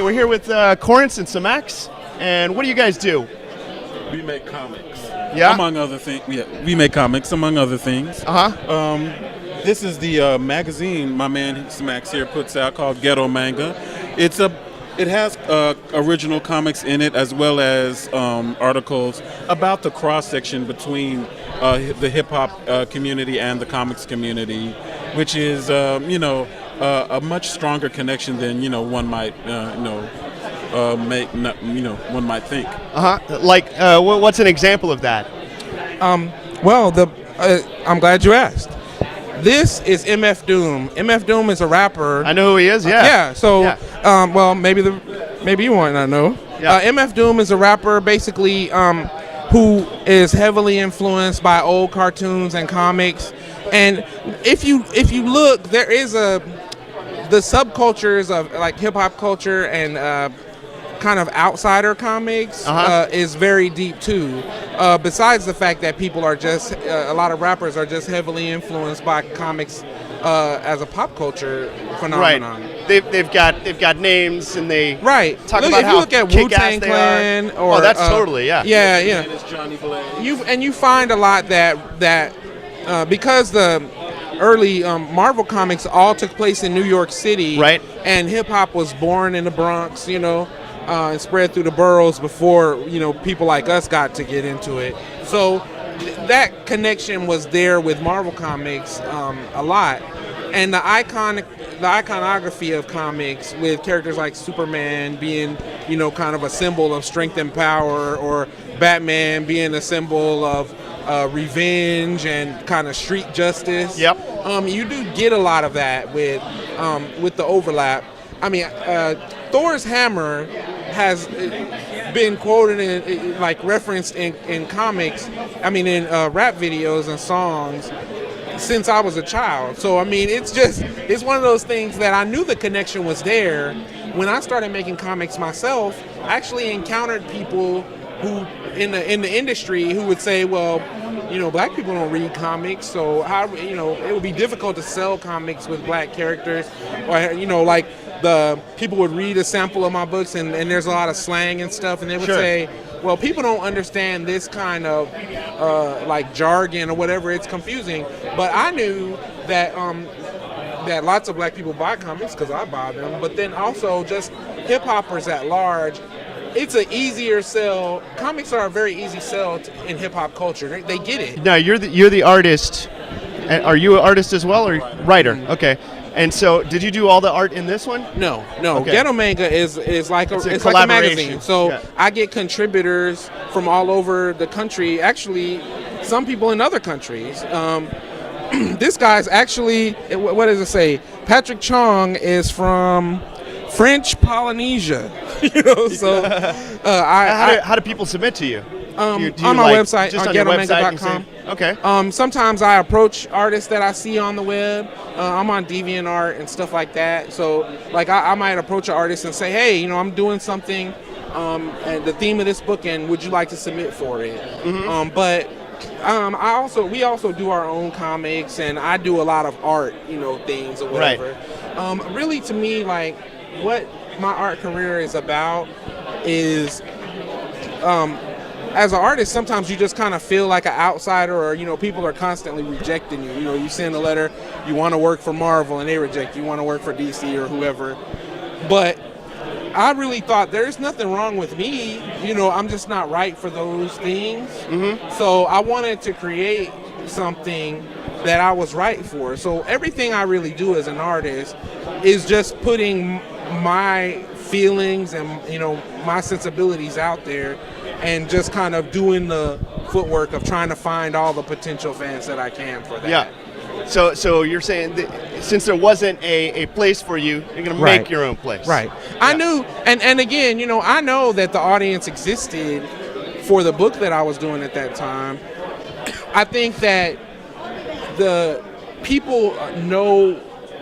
we're here with Corance and Samax, and what do you guys do? We make comics. Yeah? Among other things. Yeah, we make comics, among other things. Uh-huh. This is the magazine my man Samax here puts out called Ghetto Manga. It has original comics in it, as well as articles about the cross-section between the hip-hop community and the comics community, which is, a much stronger connection than, one might, one might think. Uh-huh. Like, what's an example of that? I'm glad you asked. This is MF Doom. MF Doom is a rapper. I know who he is, yeah. Yeah, so, Yeah. maybe you might not know. Yeah. MF Doom is a rapper, basically, who is heavily influenced by old cartoons and comics. And if you look, there is the subcultures of like hip hop culture and kind of outsider comics is very deep too. Besides the fact that people are just a lot of rappers are just heavily influenced by comics as a pop culture phenomenon. Right. They've got names and they talk about if how you look at kick-ass Wu-Tang Clan they are. or that's totally yeah. It's Johnny Blaze. You find a lot that because the early Marvel comics all took place in New York City, right? And hip hop was born in the Bronx, and spread through the boroughs before people like us got to get into it. So that connection was there with Marvel comics a lot, and the iconography of comics with characters like Superman being kind of a symbol of strength and power, or Batman being a symbol of revenge and kind of street justice. Yep. You do get a lot of that with the overlap. I mean, Thor's hammer has been quoted in, like, referenced in comics. I mean, in rap videos and songs since I was a child. So I mean, it's one of those things that I knew the connection was there. When I started making comics myself, I actually encountered people who in the industry who would say, well, black people don't read comics, so how it would be difficult to sell comics with black characters, or like the people would read a sample of my books and there's a lot of slang and stuff, and they would say, well, people don't understand this kind of like jargon or whatever, it's confusing. But I knew that that lots of black people buy comics because I buy them, but then also just hip hoppers at large. It's an easier sell. Comics are a very easy sell in hip hop culture. They get it. Now you're the artist. Are you an artist as well, or writer? Okay. And so, did you do all the art in this one? No. Okay. Ghetto Manga is like it's like a magazine. magazine. So yeah. I get contributors from all over the country. Actually, some people in other countries. This guy's actually, what does it say? Patrick Chong is from French Polynesia. So how do people submit to you? On my website, just on on your ghettomanga.com. Okay. Sometimes I approach artists that I see on the web. I'm on DeviantArt and stuff like that. So, like, I might approach an artist and say, hey, I'm doing something, and the theme of this book, and would you like to submit for it? Mm-hmm. But we also do our own comics, and I do a lot of art, things or whatever. Right. Really, to me, like, what my art career is about is, as an artist, sometimes you just kind of feel like an outsider, or people are constantly rejecting you. You send a letter, you want to work for Marvel, and they reject you. You want to work for DC or whoever. But I really thought there's nothing wrong with me. I'm just not right for those things. Mm-hmm. So I wanted to create something that I was right for. So everything I really do as an artist is just putting my feelings and my sensibilities out there, and just kind of doing the footwork of trying to find all the potential fans that I can for that. Yeah. So you're saying that since there wasn't a place for you, you're going to make your own place. Right. Yeah. I knew, and again, I know that the audience existed for the book that I was doing at that time. I think that the people know,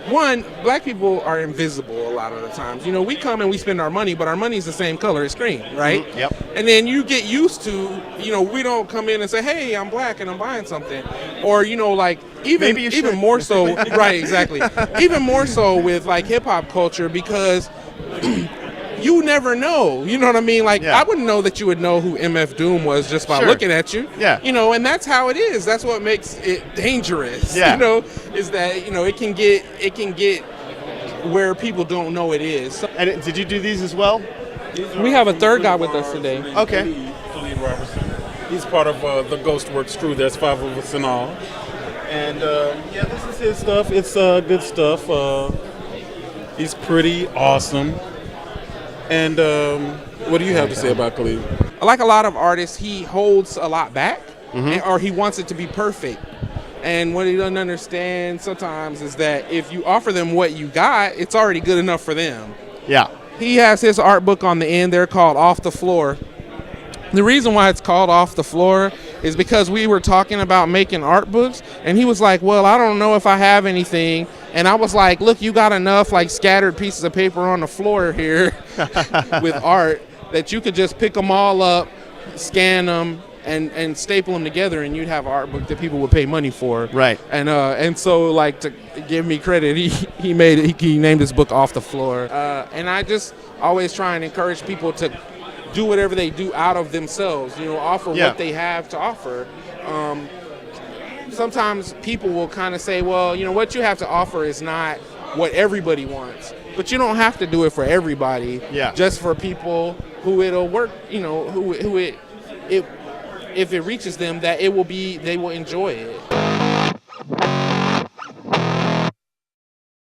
one, black people are invisible a lot of the times. We come and we spend our money, but our money's the same color as green, right? Mm-hmm. Yep. And then you get used to, we don't come in and say, hey, I'm black and I'm buying something. Or, like, even more so, right, exactly. Even more so with, like, hip hop culture, because you never know. You know what I mean? Like, Yeah. I wouldn't know that you would know who MF Doom was just by Sure. looking at you. Yeah. You know, and that's how it is. That's what makes it dangerous. Yeah. You know, is that, you know, it can get where people don't know it is. So And did you do these as well? we have a third guy with us today. Okay. Khalid Robertson. He's part of the Ghostworks crew. There's 5 of us in all. And yeah, this is his stuff. It's good stuff. He's pretty awesome. And what do you have to say about Khalid? Like a lot of artists, he holds a lot back, or he wants it to be perfect. And what he doesn't understand sometimes is that if you offer them what you got, it's already good enough for them. Yeah. He has his art book on the end there called Off the Floor. The reason why it's called Off the Floor is because we were talking about making art books, and he was like, well, I don't know if I have anything. And I was like, look, you got enough like scattered pieces of paper on the floor here with art that you could just pick them all up, scan them, and staple them together, and you'd have an art book that people would pay money for. Right. And so, like, to give me credit, he made it. He named his book Off the Floor. And I just always try and encourage people to do whatever they do out of themselves. You know, offer what they have to offer. Sometimes people will kind of say, well, you know, what you have to offer is not what everybody wants. But you don't have to do it for everybody. Yeah. Just for people who it'll work. You know, who it if it reaches them, that they will enjoy it.